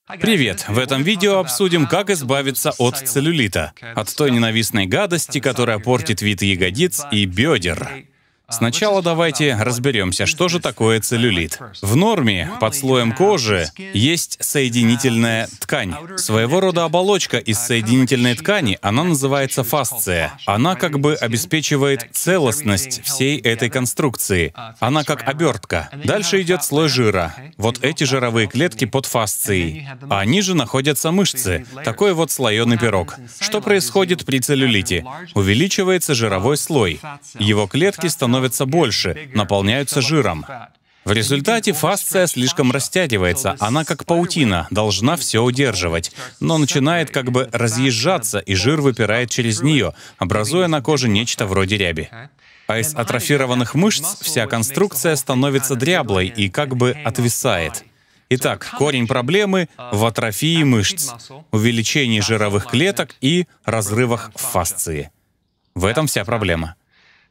Привет! В этом видео обсудим, как избавиться от целлюлита, от той ненавистной гадости, которая портит вид ягодиц и бедер. Сначала давайте разберемся, что же такое целлюлит. В норме под слоем кожи есть соединительная ткань. Своего рода оболочка из соединительной ткани, она называется фасция. Она как бы обеспечивает целостность всей этой конструкции. Она как обертка. Дальше идет слой жира. Вот эти жировые клетки под фасцией. А ниже находятся мышцы. Такой вот слоеный пирог. Что происходит при целлюлите? Увеличивается жировой слой. Его клетки становятся больше, наполняются жиром. В результате фасция слишком растягивается, она как паутина, должна все удерживать, но начинает как бы разъезжаться, и жир выпирает через нее, образуя на коже нечто вроде ряби. А из атрофированных мышц вся конструкция становится дряблой и как бы отвисает. Итак, корень проблемы в атрофии мышц, увеличении жировых клеток и разрывах в фасции. В этом вся проблема.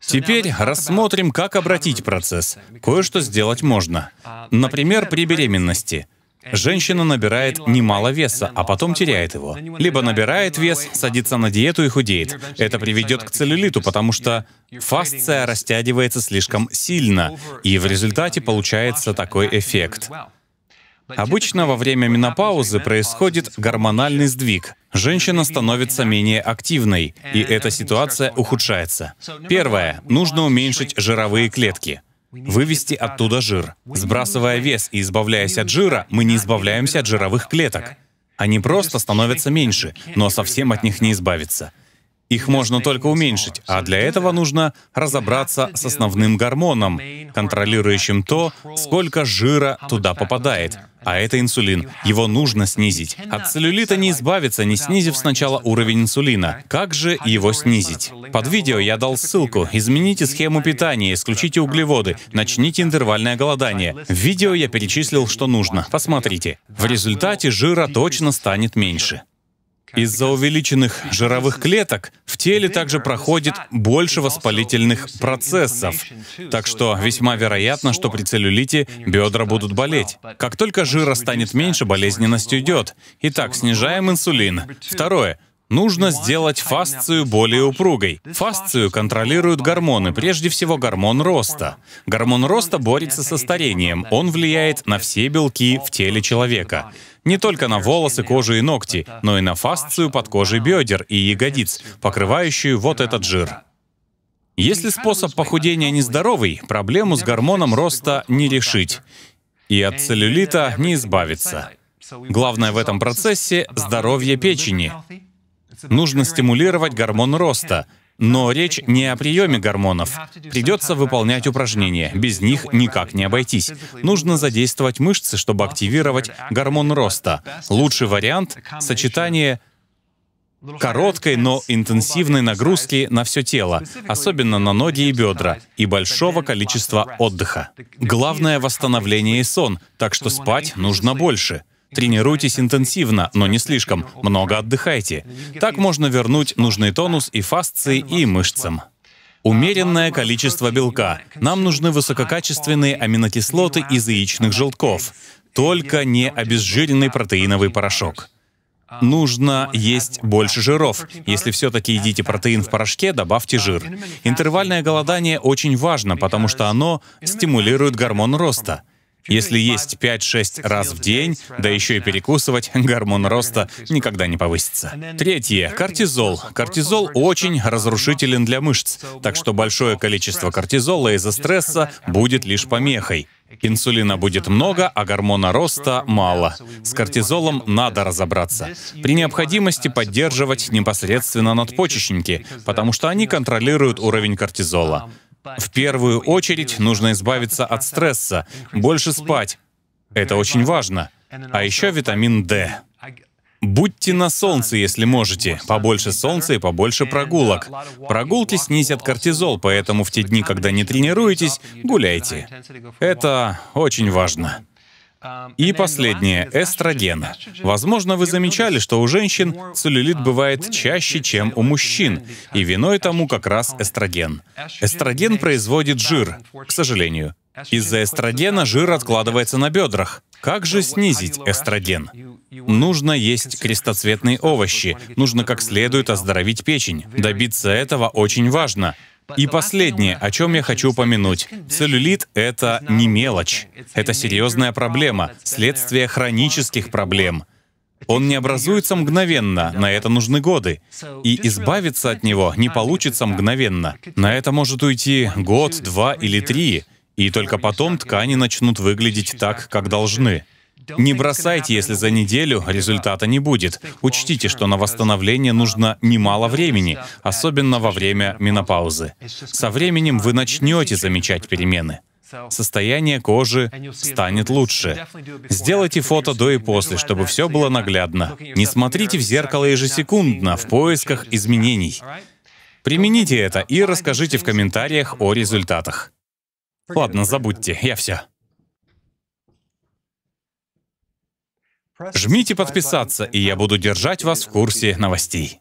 Теперь рассмотрим, как обратить процесс. Кое-что сделать можно. Например, при беременности. Женщина набирает немало веса, а потом теряет его. Либо набирает вес, садится на диету и худеет. Это приведет к целлюлиту, потому что фасция растягивается слишком сильно, и в результате получается такой эффект. Обычно во время менопаузы происходит гормональный сдвиг. Женщина становится менее активной, и эта ситуация ухудшается. Первое. Нужно уменьшить жировые клетки. Вывести оттуда жир. Сбрасывая вес и избавляясь от жира, мы не избавляемся от жировых клеток. Они просто становятся меньше, но совсем от них не избавиться. Их можно только уменьшить, а для этого нужно разобраться с основным гормоном, контролирующим то, сколько жира туда попадает. А это инсулин. Его нужно снизить. От целлюлита не избавиться, не снизив сначала уровень инсулина. Как же его снизить? Под видео я дал ссылку. Измените схему питания, исключите углеводы, начните интервальное голодание. В видео я перечислил, что нужно. Посмотрите. В результате жира точно станет меньше. Из-за увеличенных жировых клеток в теле также проходит больше воспалительных процессов. Так что весьма вероятно, что при целлюлите бедра будут болеть. Как только жира станет меньше, болезненность уйдет. Итак, снижаем инсулин. Второе. Нужно сделать фасцию более упругой. Фасцию контролируют гормоны, прежде всего гормон роста. Гормон роста борется со старением. Он влияет на все белки в теле человека. Не только на волосы, кожу и ногти, но и на фасцию под кожей бедер и ягодиц, покрывающую вот этот жир. Если способ похудения нездоровый, проблему с гормоном роста не решить. И от целлюлита не избавиться. Главное в этом процессе — здоровье печени. Нужно стимулировать гормон роста. Но речь не о приеме гормонов. Придется выполнять упражнения. Без них никак не обойтись. Нужно задействовать мышцы, чтобы активировать гормон роста. Лучший вариант — сочетание короткой, но интенсивной нагрузки на все тело, особенно на ноги и бедра, и большого количества отдыха. Главное — восстановление и сон, так что спать нужно больше. Тренируйтесь интенсивно, но не слишком, много отдыхайте. Так можно вернуть нужный тонус и фасции, и мышцам. Умеренное количество белка. Нам нужны высококачественные аминокислоты из яичных желтков. Только не обезжиренный протеиновый порошок. Нужно есть больше жиров. Если все-таки едите протеин в порошке, добавьте жир. Интервальное голодание очень важно, потому что оно стимулирует гормон роста. Если есть 5-6 раз в день, да еще и перекусывать, гормон роста никогда не повысится. Третье. Кортизол. Кортизол очень разрушителен для мышц, так что большое количество кортизола из-за стресса будет лишь помехой. Инсулина будет много, а гормона роста мало. С кортизолом надо разобраться. При необходимости поддерживать непосредственно надпочечники, потому что они контролируют уровень кортизола. В первую очередь нужно избавиться от стресса, больше спать. Это очень важно. А еще витамин D. Будьте на солнце, если можете. Побольше солнца и побольше прогулок. Прогулки снизят кортизол, поэтому в те дни, когда не тренируетесь, гуляйте. Это очень важно. И последнее — эстроген. Возможно, вы замечали, что у женщин целлюлит бывает чаще, чем у мужчин, и виной тому как раз эстроген. Эстроген производит жир, к сожалению. Из-за эстрогена жир откладывается на бедрах. Как же снизить эстроген? Нужно есть крестоцветные овощи. Нужно как следует оздоровить печень. Добиться этого очень важно. И последнее, о чем я хочу упомянуть. Целлюлит — это не мелочь. Это серьезная проблема, следствие хронических проблем. Он не образуется мгновенно, на это нужны годы. И избавиться от него не получится мгновенно. На это может уйти год, 2 или 3. И только потом ткани начнут выглядеть так, как должны. Не бросайте, если за неделю результата не будет. Учтите, что на восстановление нужно немало времени, особенно во время менопаузы. Со временем вы начнете замечать перемены. Состояние кожи станет лучше. Сделайте фото до и после, чтобы все было наглядно. Не смотрите в зеркало ежесекундно в поисках изменений. Примените это и расскажите в комментариях о результатах. Ладно, забудьте, я все. Жмите подписаться, и я буду держать вас в курсе новостей.